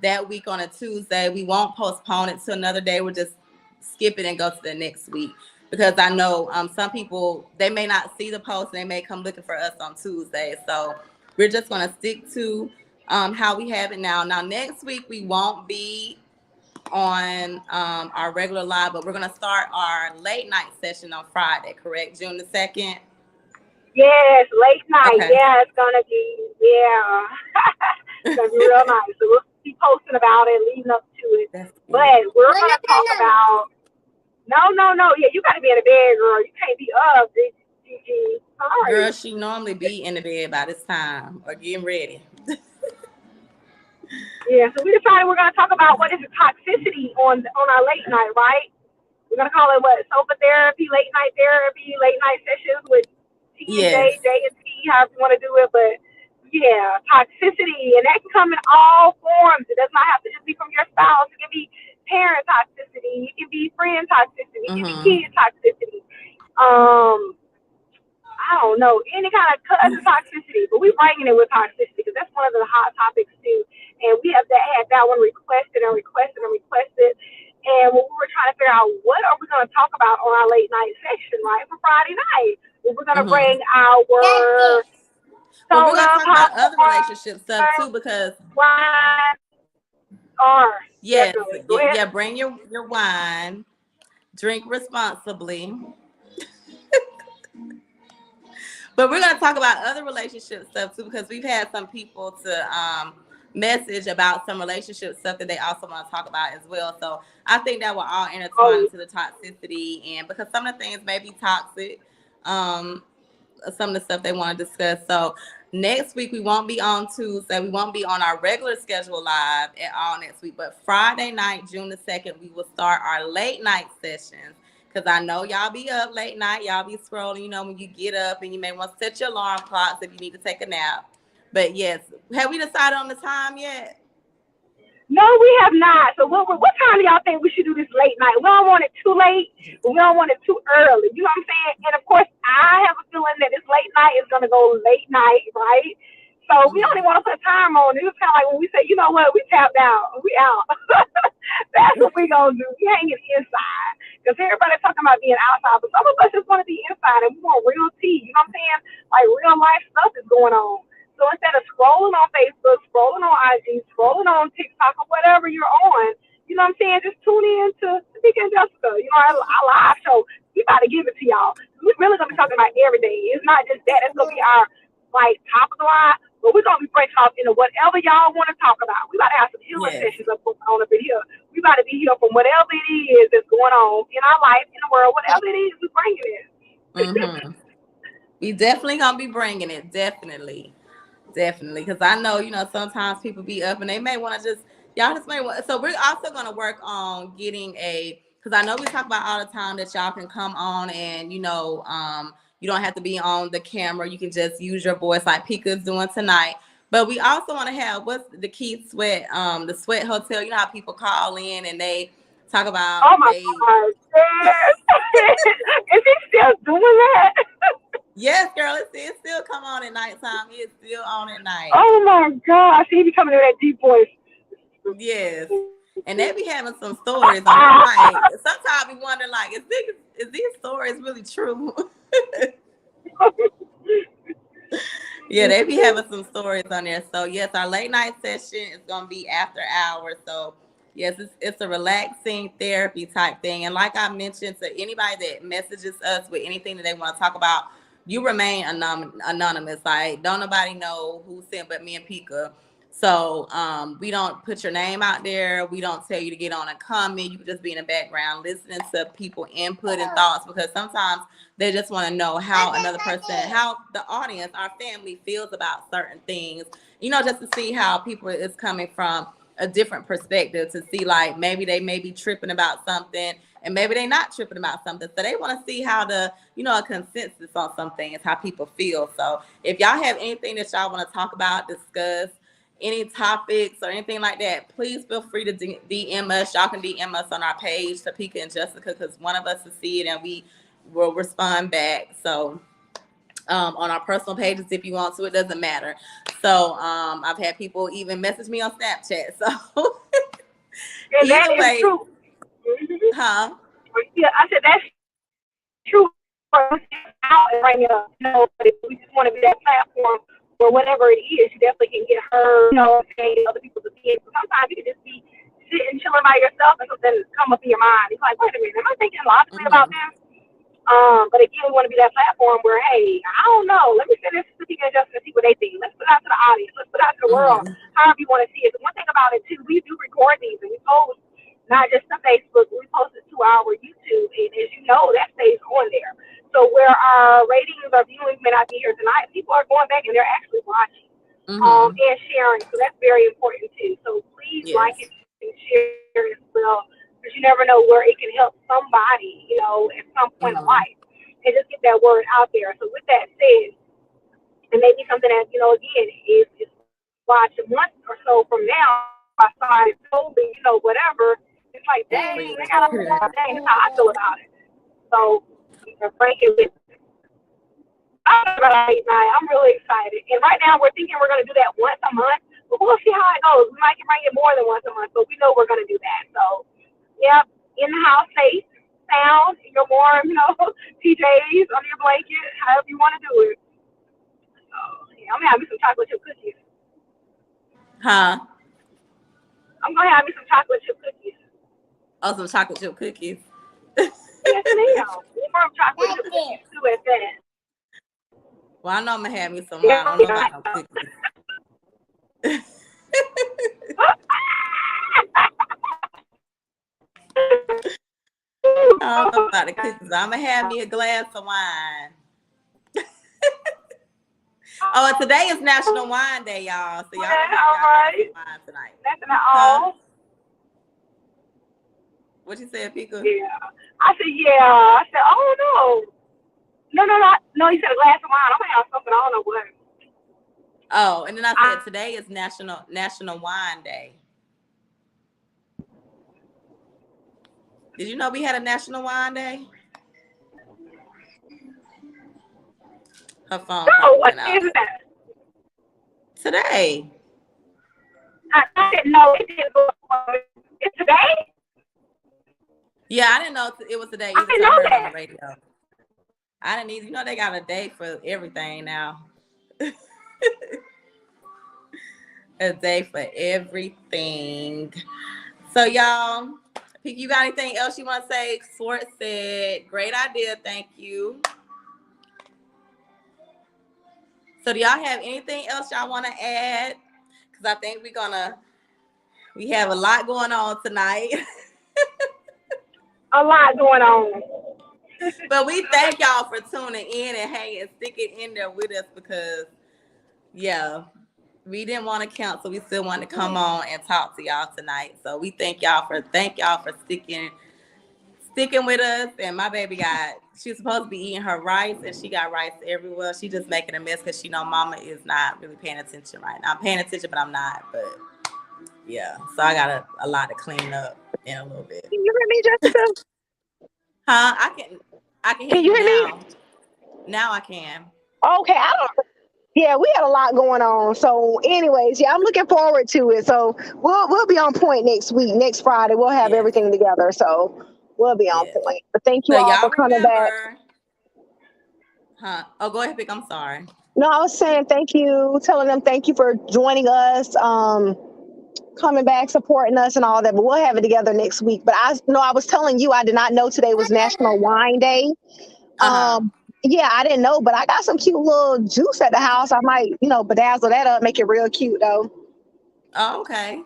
that week on a Tuesday, we won't postpone it to another day. We'll just skip it and go to the next week. Because I know some people, they may not see the post and they may come looking for us on Tuesday. So we're just going to stick to how we have it now. Now, next week, we won't be on our regular live, but we're going to start our late night session on Friday, correct? June the 2nd? Yes, late night. Okay. Yeah, it's going to be, yeah. It's going to be real nice. So we'll be posting about it, leading up to it. But we're going to talk about, no. Yeah, you got to be in the bed, girl. You can't be up, Gigi. Sorry. Girl, she normally be in the bed by this time or getting ready. Yeah, so we decided we're going to talk about what is toxicity on our late night, right? We're going to call it sofa therapy, late night sessions with T and Yes. J and T, however you want to do it. But yeah, toxicity, and that can come in all forms. It does not have to just be from your spouse. It can be parent toxicity. It can be friend toxicity. It can be kid toxicity. I don't know, any kind of cousin toxicity, but we're bringing it with toxicity because that's one of the hot topics too. And we have had that one requested. And when we were trying to figure out what are we going to talk about on our late night section, right, for Friday night, we're going to bring our we're going to talk about other relationship stuff too because wine. Yes, yeah, bring your wine, drink responsibly. But we're going to talk about other relationship stuff too because we've had some people to message about some relationship stuff that they also want to talk about as well. So I think that will all intertwine into the toxicity, and because some of the things may be toxic, some of the stuff they want to discuss. So next week we won't be on Tuesday. We won't be on our regular schedule live at all next week. But Friday night, June the 2nd, we will start our late night sessions. Because I know y'all be up late night. Y'all be scrolling, when you get up, and you may want to set your alarm clocks if you need to take a nap. But yes, have we decided on the time yet? No, we have not. So what time do y'all think we should do this late night? We don't want it too late, but we don't want it too early. You know what I'm saying? And of course, I have a feeling that this late night is going to go late night, right? So we don't even want to put time on it. It's kind of like when we say, you know what, we tapped out, we out. That's what we going to do. We hanging inside. Because everybody's talking about being outside, but some of us just want to be inside and we want real tea. You know what I'm saying? Like real life stuff is going on. So instead of scrolling on Facebook, scrolling on IG, scrolling on TikTok or whatever you're on, you know what I'm saying? Just tune in to Speak and Jessica, our live show. We about to give it to y'all. We're really going to be talking about every day. It's not just that. It's going to be our top of the line, but we're going to be breaking off into whatever y'all want to talk about. We about to have some healing sessions up on up in here. We about to be here from whatever it is that's going on in our life, in the world, whatever it is, we're bringing it. We definitely going to be bringing it. Definitely. Because I know, sometimes people be up and they may want to y'all just may want. So we're also going to work on getting because I know we talk about all the time that y'all can come on and, you don't have to be on the camera. You can just use your voice like Pika's doing tonight. But we also want to have, what's the Keith Sweat, the Sweat Hotel. You know how people call in and they talk about. Oh my God. Yes. Is he still doing that? Yes, girl, it still come on at nighttime. It's still on at night. Oh my gosh, he be coming in that deep voice. Yes, and they be having some stories on there. Like sometimes we wonder, like, is these stories really true? Yeah, they be having some stories on there. So yes, our late night session is gonna be after hours. So Yes, it's a relaxing therapy type thing. And like I mentioned, to anybody that messages us with anything that they want to talk about, you remain anonymous. Like, don't nobody know who sent but me and Pika. So we don't put your name out there. We don't tell you to get on a comment. You can just be in the background listening to people input and thoughts, because sometimes they just want to know how another person, how the audience, our family feels about certain things, you know, just to see how people is coming from a different perspective, to see like maybe they may be tripping about something and maybe they not tripping about something. So they want to see how the, you know, a consensus on some things, how people feel. So if y'all have anything that y'all want to talk about, discuss, any topics or anything like that, please feel free to DM us. Y'all can DM us on our page, Topeka and Jessica, because one of us will see it and we will respond back. So on our personal pages, if you want to, it doesn't matter. So I've had people even message me on Snapchat. So and that either way, is true. huh? Yeah, I said that's true. Out and bring it up, you know, but if we just want to be that platform or whatever it is, you definitely can get her, you know, and other people to see it. So sometimes you can just be sitting, chilling by yourself, and something come up in your mind. It's like, wait a minute, am I thinking logically about this? But again, we want to be that platform where, hey, I don't know. Let me send this to people just to see what they think. Let's put it out to the audience. Let's put it out to the world. However you want to see it. The one thing about it too, we do record these and we post not just to Facebook. We post it to our YouTube, and as you know, that stays on there. So where our ratings or viewings may not be here tonight, people are going back and they're actually watching and sharing. So that's very important too. So please like it and share it as well, because you never know where it can help somebody, you know, at some point of life, and just get that word out there. So with that said, it may be something that, you know, again, is watch a month or so from now, I started totally, you know, whatever. It's like, dang, they got a dang, that's how I feel about it. So, break it with I'm really excited. And right now we're thinking we're going to do that once a month, but we'll see how it goes. We might can bring it more than once a month, but we know we're going to do that. So, yep, in the house, safe, sound, your warm, you know, PJs under your blanket, however you want to do it. So, yeah, I'm going to have me some chocolate chip cookies. Huh? I'm going to have me some chocolate chip cookies. Oh, some chocolate chip cookies. Yes, ma'am. Warm chocolate chip cookies too at that. Well, I know I'm gonna have me some wine. I don't know about no cookies. I don't know about the cookies. I'm gonna have me a glass of wine. Oh, and today is National Wine Day, y'all. So y'all have wine tonight. That's not all. What you said, Pika? Yeah. I said, yeah. I said, oh no. No, he said a glass of wine. I'm gonna have something, I don't know what. Oh, and then I said today is National Wine Day. Did you know we had a National Wine Day? Her phone. No, what is that? Today. I didn't know it didn't go. It's today? Yeah, I didn't know it was today. I didn't know that. On the radio. I didn't either. You know they got a day for everything now. A day for everything. So y'all, you got anything else you want to say? Swartz said, great idea, thank you. So do y'all have anything else y'all want to add? Because I think we have a lot going on tonight. A lot going on. But we thank y'all for tuning in and hanging, sticking in there with us, because yeah, we didn't want to cancel. We still wanted to come on and talk to y'all tonight. So we thank y'all for sticking with us. And my baby she's supposed to be eating her rice, and she got rice everywhere. She just making a mess because she know mama is not really paying attention right now. I'm paying attention, but I'm not. But yeah, so I got a lot to clean up in a little bit. Can you hear me, Jessica? Huh? I can hear you now. Now I can. Okay, yeah, we had a lot going on. So anyways, yeah, I'm looking forward to it. So we'll be on point next week. Next Friday, we'll have everything together. So we'll be on point. But thank you all for coming back. Huh? Oh, go ahead, Vic. I'm sorry. No, I was saying thank you, telling them thank you for joining us. coming back, supporting us and all that. But we'll have it together next week. But I know I was telling you, I did not know today was National Wine Day. Uh-huh. Yeah, I didn't know, but I got some cute little juice at the house. I might, bedazzle that up, make it real cute though. Oh, okay.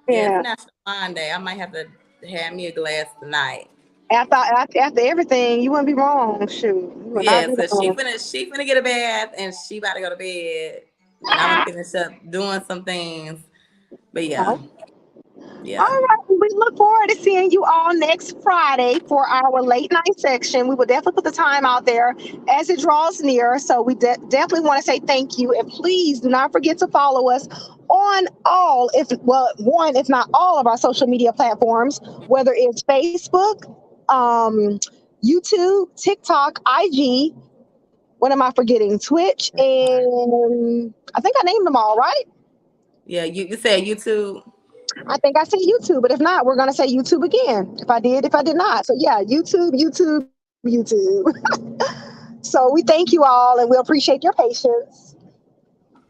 Yeah, it's National Wine Day. I might have to have me a glass tonight. After everything, you wouldn't be wrong. Shoot. You would not Yeah, be so wrong. she finna get a bath and she about to go to bed. And I'm gonna finish up doing some things. But yeah. Yeah. All right. We look forward to seeing you all next Friday for our late night section. We will definitely put the time out there as it draws near. So we definitely want to say thank you. And please do not forget to follow us on one, if not all of our social media platforms, whether it's Facebook, YouTube, TikTok, IG. What am I forgetting? Twitch, and I think I named them all, right? Yeah, you said YouTube. I think I said YouTube, but if not, we're going to say YouTube again. If I did not. So yeah, YouTube. So we thank you all and we appreciate your patience.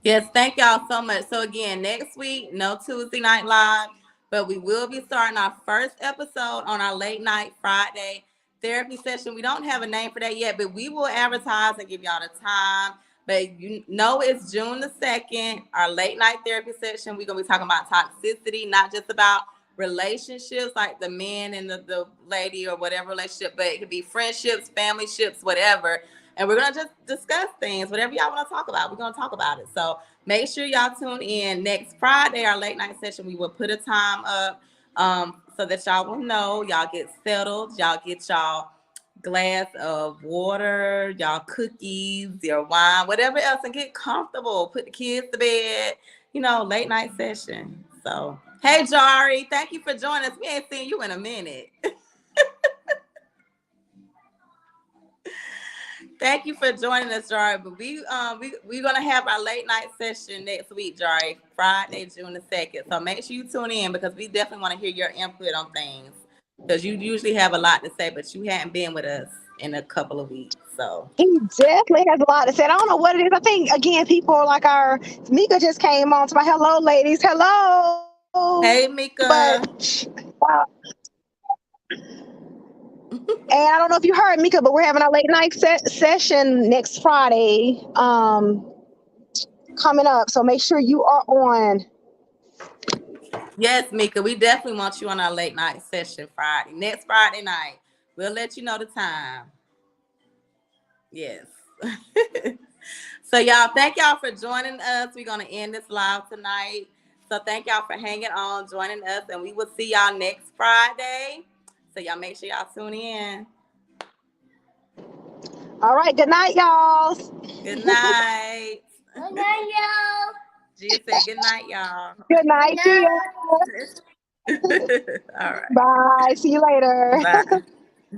Yes, thank y'all so much. So again, next week, no Tuesday Night Live, but we will be starting our first episode on our late night Friday therapy session. We don't have a name for that yet, but we will advertise and give y'all the time. But you know it's June the 2nd, our late night therapy session. We're going to be talking about toxicity, not just about relationships like the man and the lady or whatever relationship, but it could be friendships, family ships, whatever. And we're going to just discuss things, whatever y'all want to talk about. We're going to talk about it. So make sure y'all tune in next Friday, our late night session. We will put a time up so that y'all will know. Y'all get settled. Y'all get y'all glass of water, y'all cookies, your wine, whatever else, and get comfortable. Put the kids to bed, late night session. So, hey, Jari, thank you for joining us. We ain't seen you in a minute. Thank you for joining us, Jari. But we're gonna have our late night session next week, Jari, Friday, June the 2nd. So make sure you tune in because we definitely want to hear your input on things. Because you usually have a lot to say, but you hadn't been with us in a couple of weeks. So he definitely has a lot to say. I don't know what it is. I think again, people like Mika just came on to my hello, ladies. Hello. Hey, Mika. But and I don't know if you heard Mika, but we're having our late night session next Friday coming up. So make sure you are on. Yes, Mika, we definitely want you on our late night session Friday. Next Friday night. We'll let you know the time. Yes. So y'all, thank y'all for joining us. We're going to end this live tonight. So thank y'all for hanging on, joining us, and we will see y'all next Friday. So y'all make sure y'all tune in. All right. Good night, y'all. Good night. Good night, y'all. Gia said good night, y'all. Good night. See ya. All right. Bye. See you later. Bye.